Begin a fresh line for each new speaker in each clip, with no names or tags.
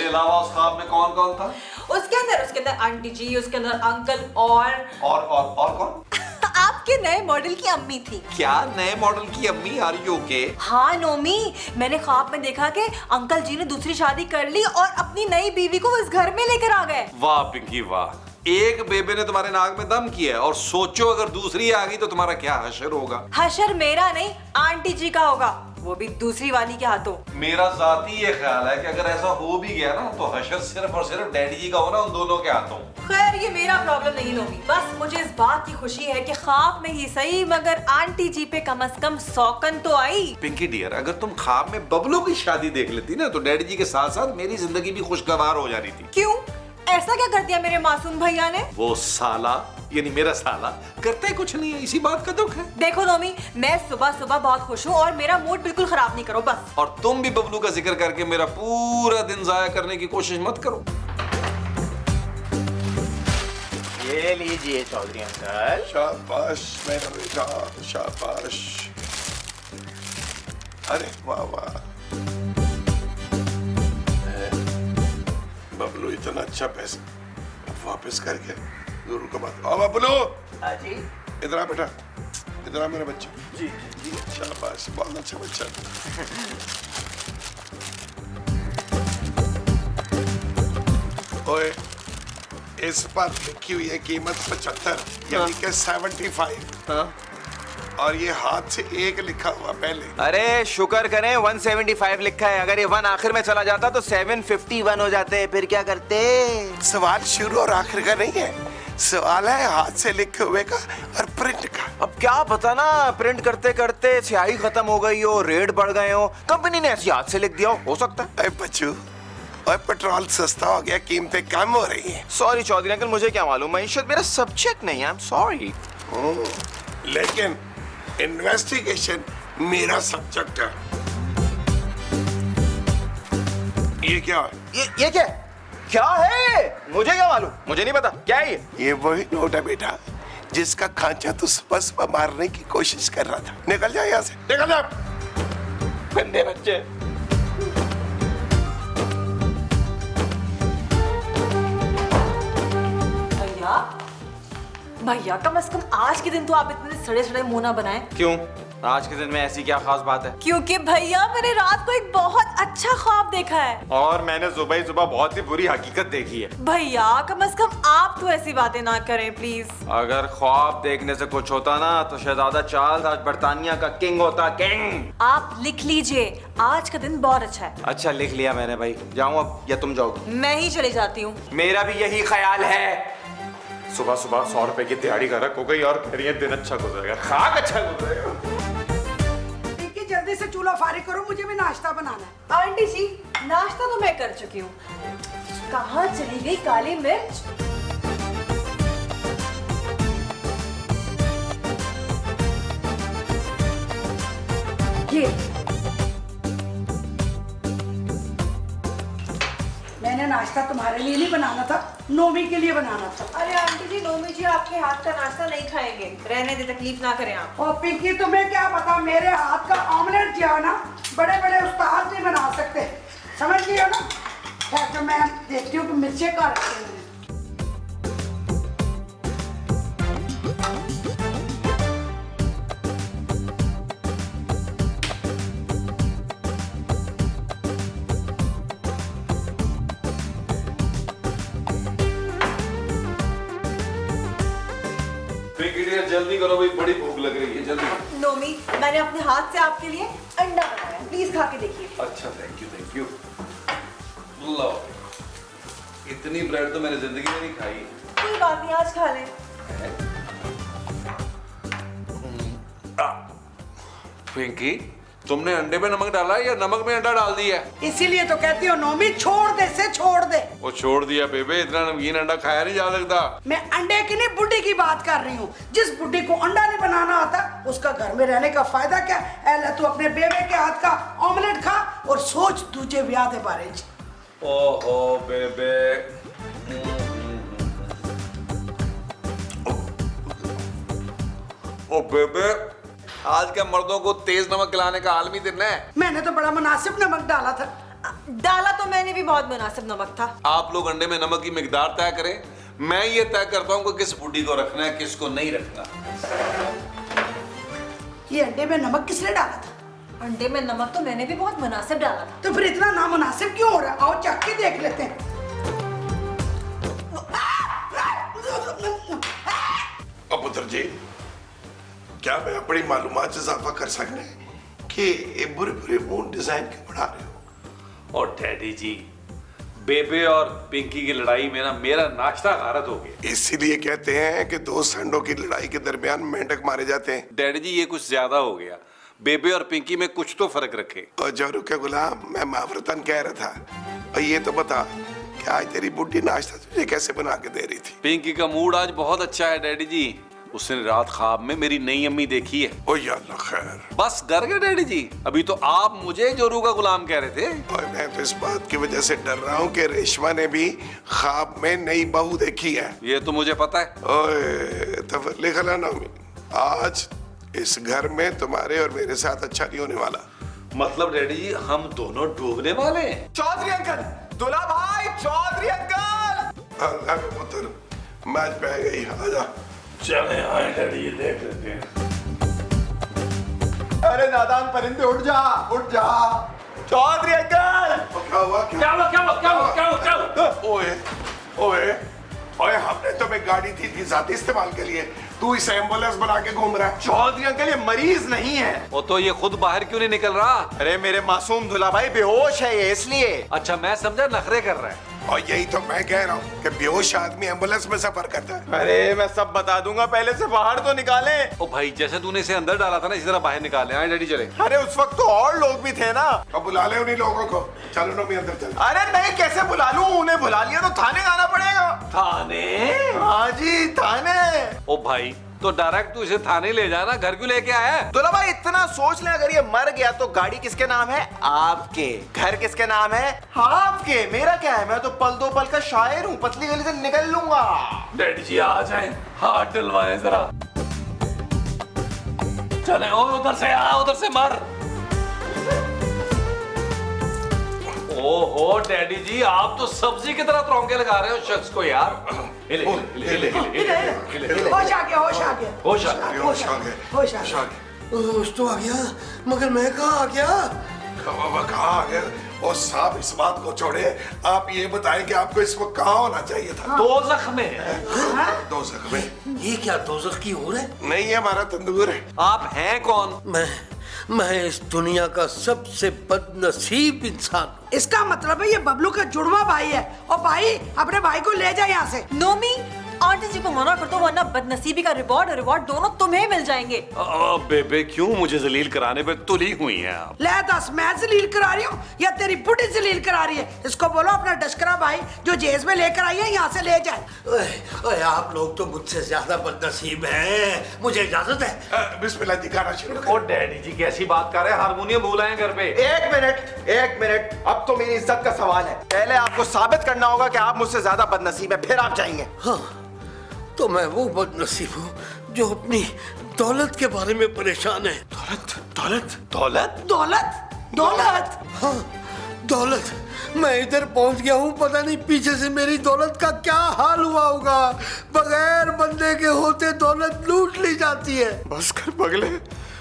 अलावा उस ख्वाब में कौन कौन था?
उसके अंदर आंटी जी, उसके अंदर अंकल
और कौन?
आपके नए मॉडल की अम्मी थी।
क्या नए मॉडल की अम्मी? Are you okay?
हाँ नोमी, मैंने ख्वाब में देखा कि अंकल जी ने दूसरी शादी कर ली और अपनी नई बीवी को इस घर में लेकर आ गए।
वाह पिंकी वाह, एक बेबे ने तुम्हारे नाक में दम किया है और सोचो अगर दूसरी आ गई तो तुम्हारा क्या हशर होगा।
हशर मेरा नहीं, आंटी जी का होगा, वो भी दूसरी वाली के हाथों।
मेरा जाती ये ख्याल है कि अगर ऐसा हो भी गया ना तो हशर सिर्फ और सिर्फ डैडी जी का हो ना, उन दोनों के हाथों।
खैर ये मेरा प्रॉब्लम नहीं नोमी, बस मुझे इस बात की खुशी है कि ख्वाब में ही सही मगर आंटी जी पे कम से कम सौकन तो आई।
पिंकी डियर, अगर तुम ख्वाब में बबलू की शादी देख लेती ना तो डैडी जी के साथ साथ मेरी जिंदगी भी खुशगवार हो जानी थी।
क्यों? ऐसा क्या कर दिया मेरे मासूम भैया ने?
वो साला यानी मेरा साला करते कुछ नहीं है, इसी बात का दुख है।
देखो नोमी, मैं सुबह सुबह बहुत खुश हूँ और मेरा मूड बिल्कुल खराब नहीं करो बस।
और तुम भी बबलू का जिक्र करके मेरा पूरा दिन जाया करने की कोशिश मत करो।
ये लीजिए चौधरी अंकल।
शाबाश मेरा बेटा, शाबाश। अरे वाह वाह, बबलू इतना अच्छा पैसा वापस कर गया, जरूर कमाता। आओ बबलू,
जी
इधर आ बेटा, इधर आ मेरा बच्चा।
जी जी
शाबाश, बहुत अच्छा बच्चा। ओए, इस पर लिखी हुई है कीमत 75 यानी कि 75।
हाँ।
और ये हाथ से एक लिखा हुआ पहले।
अरे शुक्र करें 175 लिखा है, अगर ये 1 आखिर में चला जाता तो 751 हो जाते, फिर क्या करते?
सवाल शुरू और आखिर का नहीं है, सवाल है हाथ से लिखे हुए का और प्रिंट का।
अब क्या पता ना, प्रिंट करते करते स्याही खत्म हो गई हो, रेट बढ़ गए हो, कंपनी ने ऐसे हाथ से लिख दिया हो सकता है।
अरे बच्चू, और पेट्रोल सस्ता हो गया, कीमतें कम हो रही हैं।
सॉरी चौधरी अंकल, मुझे क्या मालूम, मईशत मेरा सब्जेक्ट नहीं है, आई एम सॉरी।
लेकिन इन्वेस्टिगेशन मेरा सब्जेक्ट है। ये क्या है?
ये क्या है? मुझे क्या मालूम, मुझे नहीं पता क्या है ये।
ये वही नोट है बेटा जिसका खांचा तू सुबह सुबह मारने की कोशिश कर रहा था। निकल जा यहाँ से, निकल जा गंदे बच्चे।
भैया कम से कम आज के दिन तो आप इतने सड़े सड़े मुंह ना बनाएं।
क्यों? आज के दिन में ऐसी क्या खास बात है?
क्योंकि भैया मैंने रात को एक बहुत अच्छा ख्वाब देखा है।
और मैंने सुबह सुबह बहुत ही बुरी हकीकत देखी है।
भैया कम से कम आप तो ऐसी बातें ना करें प्लीज।
अगर ख्वाब देखने से कुछ होता ना तो शहजादा चार्ल्स आज बर्तानिया का किंग होता, किंग।
आप लिख लीजिए, आज का दिन बहुत अच्छा है।
अच्छा लिख लिया मैंने भाई, जाऊं अब या तुम जाओगे?
मैं ही चली जाती हूँ।
मेरा भी यही ख्याल है। सुबह सुबह 100 रुपए की दिहाड़ी का रख हो गई और फिर ये दिन अच्छा गुजरेगा, खाक अच्छा गुजरेगा।
जल्दी से चूल्हा फारिग करो, मुझे भी नाश्ता बनाना है।
आंटी जी नाश्ता तो मैं कर चुकी हूँ, कहाँ चली गई काली मिर्च? ये
मैंने नाश्ता तुम्हारे लिए नहीं बनाना था, नोमी के लिए बनाना था।
अरे आंटी जी, नोमी जी आपके हाथ का नाश्ता नहीं खाएंगे, रहने दे, तकलीफ ना करें आप।
और पिंकी तुम्हें क्या पता, मेरे हाथ का ऑमलेट जो है ना बड़े बड़े उस्ताद नहीं बना सकते, समझ गई हो ना? खैर तो मैं देखती हूँ कि मिर्चें का रखते हैं।
जल्दी करो भाई, बड़ी भूख लग रही है, जल्दी।
नोमी मैंने अपने हाथ से आपके लिए अंडा बनाया, प्लीज खा के देखिए।
अच्छा थैंक यू। लो, इतनी ब्रेड तो मैंने जिंदगी में नहीं खाई।
कोई बात नहीं, आज खा लें।
पिंकी, तुमने अंडे पे नमक डाला है या नमक में अंडा डाल दिया?
इसीलिए तो कहती हूँ नोमी छोड़ दे से छोड़ दे।
वो छोड़ दिया बेबे, इतना नमकीन अंडा खाया नहीं जा सकता।
मैं अंडे की नहीं बुड्ढी की बात कर रही हूँ, जिस बुड्ढी को अंडा नहीं बनाना आता उसका घर में रहने का फायदा क्या? एला तू अपने बेबे के हाथ का ऑमलेट खा और सोच तुझे ब्याह दे बारे।
ओहो बेबे, ओ बेबे, आज क्या मर्दों को तेज नमक खिलाने का आलमी दिन है।
मैंने तो बड़ा मुनासिब नमक डाला था।
डाला तो मैंने भी बहुत मुनासिब नमक था।
आप लोग अंडे में नमक की मिकदार तय करें, मैं ये तय करता हूँ कि किस बूटी को रखना है, किसको नहीं रखना।
ये अंडे में नमक किसने डाला था?
अंडे में नमक तो मैंने भी बहुत मुनासिब डाला था।
तो फिर इतना नामुनासिब क्यों हो रहा है? आओ चख के देख लेते हैं।
अब पुत्र जी, क्या मैं अपनी मालूमात से इजाफा कर सकते हैं कि ये बुरे बुरे मूड डिजाइन क्यों बढ़ा रहे हो?
और डैडी जी, बेबे और पिंकी की लड़ाई में ना मेरा नाश्ता गारत हो गया।
इसीलिए कहते हैं कि दो सांडों की लड़ाई के दरमियान मेंढक मारे जाते हैं।
डैडी जी, ये कुछ ज्यादा हो गया। बेबे और पिंकी में कुछ तो फर्क रखे।
और जोरू के गुलाम, मैं मावरतन कह रहा था, और ये तो बता कि आज तेरी बुड्ढी नाश्ता तुझे कैसे बना के दे रही थी?
पिंकी का मूड आज बहुत अच्छा है डैडी जी। उसने रात ख्वाब में मेरी नई अम्मी देखी है।
ओ या अल्लाह खैर।
बस डर गए डैडी जी। अभी तो आप मुझे जोरू का गुलाम कह रहे थे।
और मैं तो इस बात की वजह से डर रहा हूँ कि रेशमा ने भी ख्वाब में नई बहू देखी है।
ये तो मुझे पता है।
ओए तो फिर लिख ला नामी, आज इस घर में तुम्हारे और मेरे साथ अच्छा नहीं होने वाला।
मतलब डैडी जी, हम दोनों डूबने वाले हैं।
चौधरी अंकल, दूल्हा भाई, चौधरी अंकल।
अल्लाह का पुत्र, मैच पह गई, आजा।
चले आए डैडी, ये देख लेते हैं।
अरे नादान परिंदे, उठ जा, उठ जा। चौधरी अंकल।
क्या हुआ?
क्या हुआ, क्या हुआ, क्या हुआ, क्या हुआ, क्या हुआ?
ओए ओए ओए, हमने तुम्हें गाड़ी दी थी जाती इस्तेमाल के लिए, तू इसे एम्बुलेंस बना के घूम रहा है।
चौधरी अंकल, ये मरीज नहीं है।
वो तो ये खुद बाहर क्यों नहीं निकल रहा?
अरे मेरे मासूम दूल्हा भाई बेहोश है ये, इसलिए।
अच्छा, मैं समझा नखरे कर रहा है।
और यही तो मैं कह रहा हूँ कि बेहोश आदमी एम्बुलेंस में सफर करता है।
अरे मैं सब बता दूंगा, पहले से बाहर तो निकाले।
ओ भाई, जैसे तूने इसे अंदर डाला था ना, इसी तरह बाहर निकाले। आए डैडी, चले।
अरे उस वक्त तो और लोग भी थे ना।
अब बुला ले उन्हीं लोगों को। चलो ना, मैं अंदर चल।
अरे नहीं, कैसे बुला लूं? उन्हें बुला लिया तो थाने जाना पड़ेगा।
थाने?
हाँ जी, थाने।
ओ भाई, तो डायरेक्ट तू इसे थाने ले जाना, घर क्यों लेके आया है?
दूल्हा भाई इतना सोच ले, अगर ये मर गया तो गाड़ी किसके नाम है? आपके। घर किसके नाम है? आपके। मेरा क्या है, मैं तो पल दो पल का शायर हूँ, पतली गली से निकल लूंगा।
डैडी जी आ जाए, हाथ डलवाए जरा। चले, और उधर से आ, उधर से मार। ओहो डैडी जी, आप तो सब्जी की तरह तरौंके लगा रहे हो शख्स को यार। हिले, हिले, हिले, हिले, हिले।
होश आ गया, होश आ गया,
होश आ गया,
होश आ गया, होश आ गया।
होश तो आ गया, मगर मैं कहाँ आ गया? कहाँ आ गया? और साहब, इस बात को छोड़े, आप ये बताएं कि आपको इस वक्त कहाँ होना चाहिए था?
दोज़ख में।
दोज़ख में?
ये क्या दोज़ख की हो रहा है?
नहीं, ये हमारा तंदूर है।
आप हैं कौन?
मैं इस दुनिया का सबसे बदनसीब इंसान हूँ।
इसका मतलब है ये बबलू का जुड़वा भाई है। और भाई, अपने भाई को ले जा यहाँ से।
नोमी, आंटी जी को मना कर दो, वरना बदनसीबी का रिवॉर्ड और रिवॉर्ड दोनों तुम्हें मिल जाएंगे।
बेबे, क्यों मुझे जलील कराने पे तुली हुई हैं आप?
ले दस, मैं जलील करा रही हूँ या तेरी बुढ़ी जलील करा रही है? इसको बोलो अपना डशकरा भाई जो जेज में लेकर आई है यहाँ से ले जाए।
ओए, आप लोग तो मुझसे ज्यादा बदनसीब हैं। मुझे इजाजत है?
बिस्मिल्लाह जी, गाना शुरू कर।
ओ डैडी जी, कैसी बात कर रहे हैं? हारमोनियम भूल आए घर पे।
एक मिनट, एक मिनट। अब तो मेरी इज्जत का सवाल है। पहले आपको साबित करना होगा कि आप मुझसे ज्यादा बदनसीब है, फिर आप जाएंगे।
हाँ, तो मैं वो बदनसीब हूँ जो अपनी दौलत के बारे में परेशान है।
दौलत, दौलत, दौलत,
दौलत, दौलत।
हाँ, दौलत। मैं इधर पहुंच गया हूँ, पता नहीं पीछे से मेरी दौलत का क्या हाल हुआ होगा। बगैर बंदे के होते दौलत लूट ली जाती है।
बस कर पगले,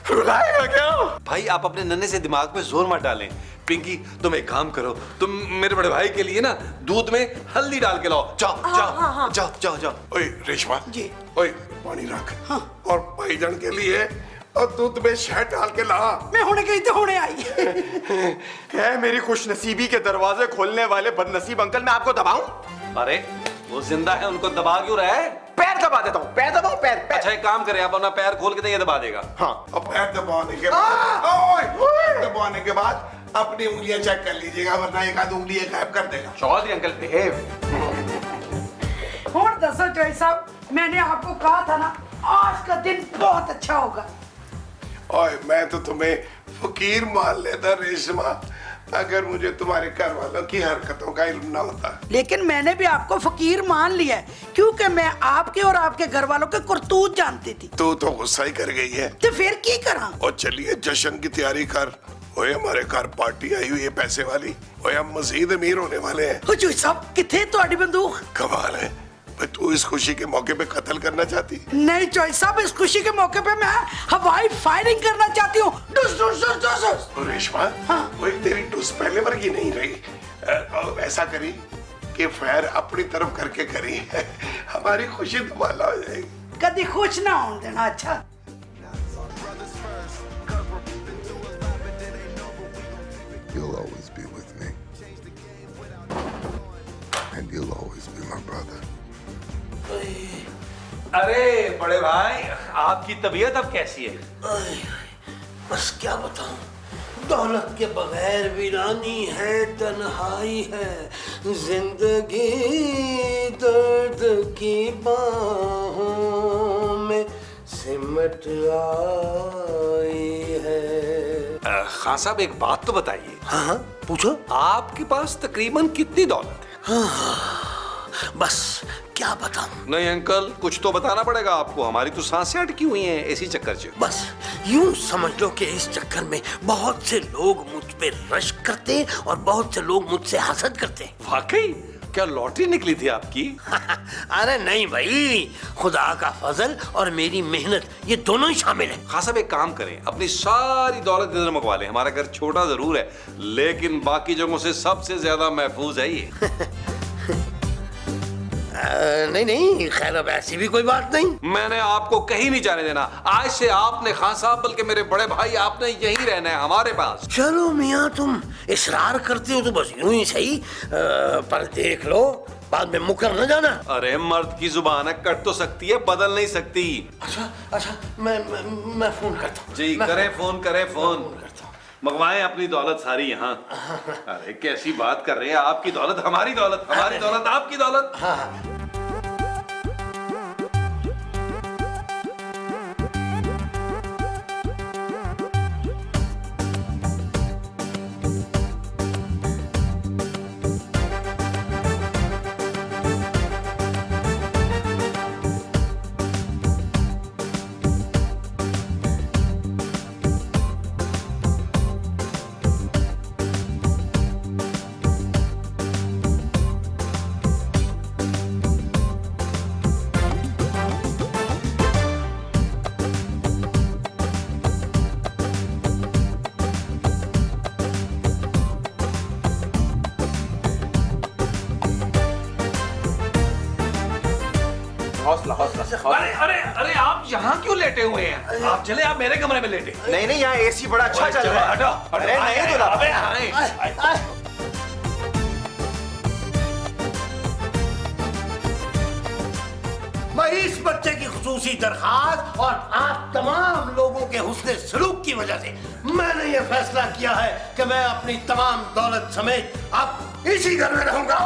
रुलाएगा क्या?
भाई, आप अपने नन्हे से दिमाग पे जोर मत डालें। पिंकी, तुम एक काम करो, तुम मेरे बड़े भाई के लिए ना दूध में हल्दी डाल के लाओ। जाओ जाओ जाओ जाओ जाओ।
ओए रेशमा
जी।
ओए, पानी रख। हाँ। और भाईजान के लिए और दूध में शहद डाल के ला।
मैं होने गई तो होने आई।
है मेरी खुशनसीबी के दरवाजे खोलने वाले बदनसीब अंकल, मैं आपको दबाऊं?
अरे वो जिंदा है, उनको दबा क्यों रहा है?
पैर दबा देता हूँ, पैर दबाओ, पैर, पैर।
अच्छा, एक काम करें, आप अपना पैर खोल के तो ये दबा देगा।
हाँ।
अब पैर दबाने के बाद, ओए, पैर दबाने के बाद अपनी उंगलियां चेक कर लीजिएगा, वरना एक आध उंगली गायब कर देगा।
Chaudhary uncle, behave.
और दसो चौधरी साहब, मैंने आपको कहा था ना, आज का दिन बहुत अच्छा होगा।
ओए, मैं तो तुम्हें फकीर मान लेता रेशमा, अगर मुझे तुम्हारे घर वालों की हरकतों का इल्म ना होता।
लेकिन मैंने भी आपको फकीर मान लिया है, क्योंकि मैं आपके और आपके घर वालों के करतूत जानती थी।
तू तो गुस्सा ही कर गई है।
तो फिर की करा?
और चलिए, जश्न की तैयारी कर, ओए हमारे घर पार्टी आई हुई है पैसे वाली। ओए हम मजीद अमीर होने वाले हैं।
हुजूर साहब किथे तुम्हारी बंदूक?
कमाल है भाई, तू इस खुशी के मौके पे कत्ल करना चाहती?
नहीं चौधरी साहब, इस खुशी के मौके पे मैं हवाई फायरिंग करना चाहती हूँ। डुस डुस डुस डुस डुस।
और रेशमा, ओए तेरी टूस पहले वर्गी नहीं रही। ऐसा करी कि फायर अपनी तरफ करके करी हमारी खुशी दुबाला हो जाएगी।
कभी खुश ना होने देना। अच्छा
You'll always be with me. And you'll always be my brother.
अरे बड़े भाई, आपकी तबीयत अब कैसी है?
बस क्या बताऊं, दौलत के बगैर वीरानी है, तन्हाई है, जिंदगी दर्द की बाहों में सिमट आई है।
खान साहब एक बात तो बताइए।
हाँ पूछो।
आपके पास तकरीबन कितनी दौलत है?
बस क्या बताऊं।
नहीं अंकल, कुछ तो बताना पड़ेगा आपको, हमारी तो सांसें अटकी हुई हैं इसी चक्कर से।
बस यूं समझ लो कि इस चक्कर में बहुत से लोग मुझ पे रश्क करते और बहुत से लोग मुझसे हसद करते।
वाकई क्या लॉटरी निकली थी आपकी?
अरे नहीं भाई, खुदा का फजल और मेरी मेहनत ये दोनों ही शामिल है।
खान साहब एक काम करें, अपनी सारी दौलत इधर मंगवा लें। हमारा घर छोटा जरूर है लेकिन बाकी जगहों से सबसे ज्यादा महफूज है ये।
नहीं नहीं, खैर अब ऐसी भी कोई बात नहीं।
मैंने आपको कहीं नहीं जाने देना। आज से आपने खान साहब बल्कि मेरे बड़े भाई आपने यहीं रहना है हमारे पास।
चलो मियाँ, तुम इसरार करते हो तो बस यूं ही सही, पर देख लो बाद में मुकर न जाना।
अरे मर्द की जुबान है, कट तो सकती है बदल नहीं सकती।
अच्छा मैं फोन करता हूँ।
जी करें फोन, करें फोन, मंगवाएं अपनी दौलत सारी यहाँ। अरे कैसी बात कर रहे हैं, आपकी दौलत हमारी दौलत, हमारी दौलत आपकी दौलत।
हाँ
हौसला हौसला।
अरे अरे अरे आप यहाँ क्यों लेटे हुए हैं? आप चले, आप मेरे कमरे में लेटे।
नहीं नहीं, यहाँ एसी बड़ा अच्छा चल रहा है।
हटो,
अरे नहीं दूल्हा।
अबे आए।
मैं इस बच्चे की खुसूसी दरखास्त और आप तमाम लोगों के हुस्ने सलूक की वजह से मैंने ये फैसला किया है कि मैं अपनी तमाम दौलत समेत अब इसी घर में रहूंगा।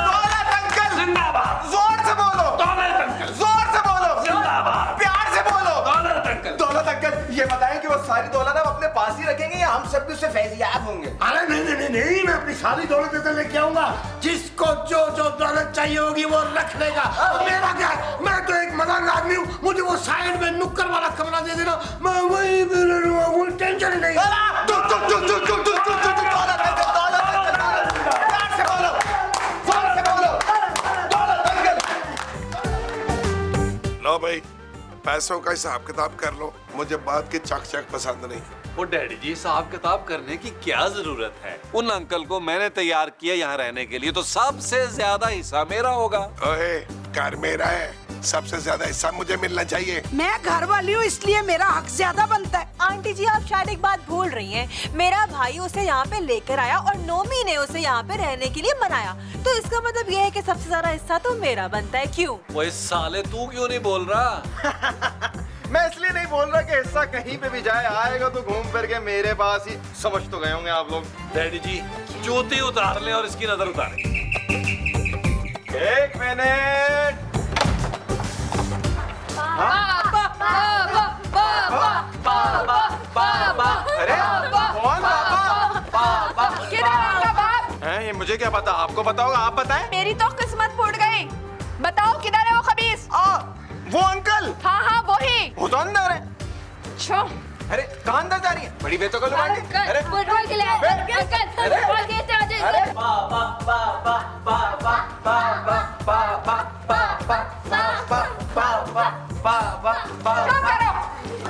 दौलत अंकल
जिंदाबाद।
जोर से बोलो।
दौलत अंकल
जोर से बोलो।
जिंदाबाद।
प्यार से बोलो।
दौलत अंकल।
दौलत अंकल ये बताएं कि वो सारी दौलत आप अपने पास ही रखेंगे या हम सब भी उससे फैजियाब होंगे?
अरे नहीं नहीं नहीं नहीं, मैं अपनी सारी दौलत इधर लेके आऊंगा। जिसको जो जो दौलत चाहिए होगी वो रख लेगा। मेरा क्या, मैं तो एक मदन आदमी हूँ, मुझे वो साइड में नुक्कड़ वाला कमरा दे देना, मैं वहीं पे रहूंगा, कोई टेंशन ही नहीं।
लो भाई, पैसों का हिसाब किताब कर लो, मुझे बात की चक चक पसंद नहीं।
वो डैडी जी, हिसाब किताब करने की क्या जरूरत है? उन अंकल को मैंने तैयार किया यहाँ रहने के लिए, तो सबसे ज्यादा हिस्सा मेरा होगा।
ओए घर मेरा है, सबसे ज्यादा हिस्सा मुझे मिलना चाहिए।
मैं घर वाली हूँ इसलिए मेरा हक ज्यादा बनता है।
आंटी जी आप शायद एक बात भूल रही हैं। मेरा भाई उसे यहाँ पे लेकर आया और नोमी ने उसे यहाँ पे रहने के लिए मनाया, तो इसका मतलब ये है कि सबसे ज्यादा हिस्सा तो मेरा बनता है। क्यों?
वो इस साले तू क्यों नहीं बोल रहा?
मैं इसलिए नहीं बोल रहा कि हिस्सा कहीं पे भी जाए, आएगा तो घूम फिर के मेरे पास ही। समझ तो गए होंगे आप लोग।
डैडी जी जूती उतार ले और इसकी नजर उतार।
एक मिनट। अरे कौन पापा? हैं, ये मुझे क्या पता, आपको पता होगा, आप बताएं।
मेरी तो किस्मत फूट गई। बताओ किधर है वो खबीस?
वो अंकल।
हाँ हाँ वही।
वो तो अंदर है।
अच्छा
अरे कहाँ अंदर जा रही है? बड़ी बेतुका लुबानी। अरे
फुटबॉल के लिए फुटबॉल खेलते आ जाइए। चुप करो,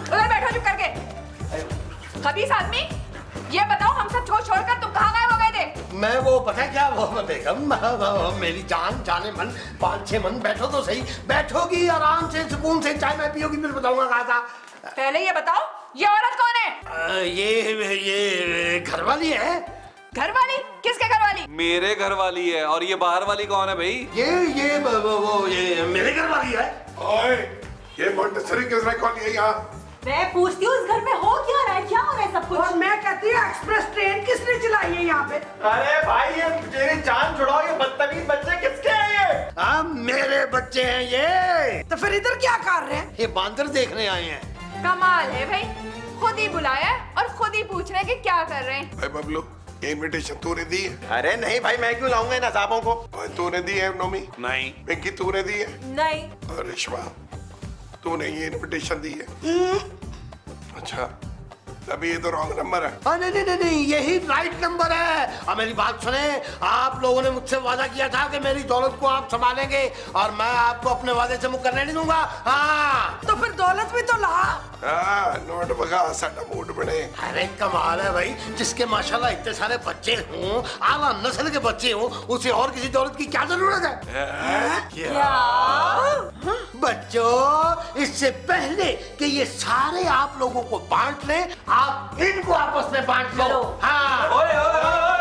उधर बैठो चुप करके। खबीस आदमी, ये बताओ हम सब छोड़कर तुम कहाँ गायब हो गए थे?
मैं वो पता है क्या, वो बेगम मेरी जान जाने मन 5-6 मन बैठो तो सही, बैठोगी आराम से सुकून से चाय मैं पियोगी फिर बताऊंगा कहा था।
पहले ये बताओ ये औरत कौन है?
ये घर वाली है।
घर वाली? किसके घर वाली?
मेरे घर वाली है। और ये बाहर वाली कौन है भाई?
ये मेरे घर वाली है।
ओए, ये मोंटेसरी किसने कॉल है यहाँ?
मैं पूछती हूँ इस घर में हो क्या रहा है, क्या हो रहा है सब कुछ?
और मैं कहती हूँ एक्सप्रेस ट्रेन किसने चलाई है यहाँ पे?
अरे भाई ये मेरी जान छुड़ाओ, ये बदतमीज बच्चे किसके हैं ये?
मेरे बच्चे हैं ये।
तो फिर इधर क्या कर रहे हैं?
ये बांदर देखने आए हैं।
कमाल है भाई, खुद ही बुलाया है और खुद ही पूछ रहे हैं कि क्या कर रहे हैं।
भाई बबलू, ये इनविटेशन तूने दी है?
अरे नहीं भाई, मैं क्यों लाऊंगा इन अजाबों को?
भाई तूने दी है नोमी?
नहीं।
पिंकी तूने दी है?
नहीं।
और रिश्वा, तूने ये इनविटेशन दी है? अच्छा, अभी ये तो रॉन्ग नंबर है।
नहीं, यही राइट नंबर है। अब मेरी बात सुने, आप लोगों ने मुझसे वादा किया था कि मेरी दौलत को आप संभालेंगे और मैं आपको अपने वादे से मुकर नहीं दूंगा। हाँ,
तो फिर दौलत भी तो ला।
नोट बगा साडा मूड बने।
अरे कमाल है भाई, जिसके माशाल्लाह इतने सारे बच्चे हों, आला नस्ल के बच्चे हों, उसे और किसी दौलत की क्या जरूरत है?
क्या?
बच्चों, इससे पहले कि ये सारे आप लोगों को बांट लें, आप इनको आपस में बांट लो। हाँ।
ओए, ओए, ओए,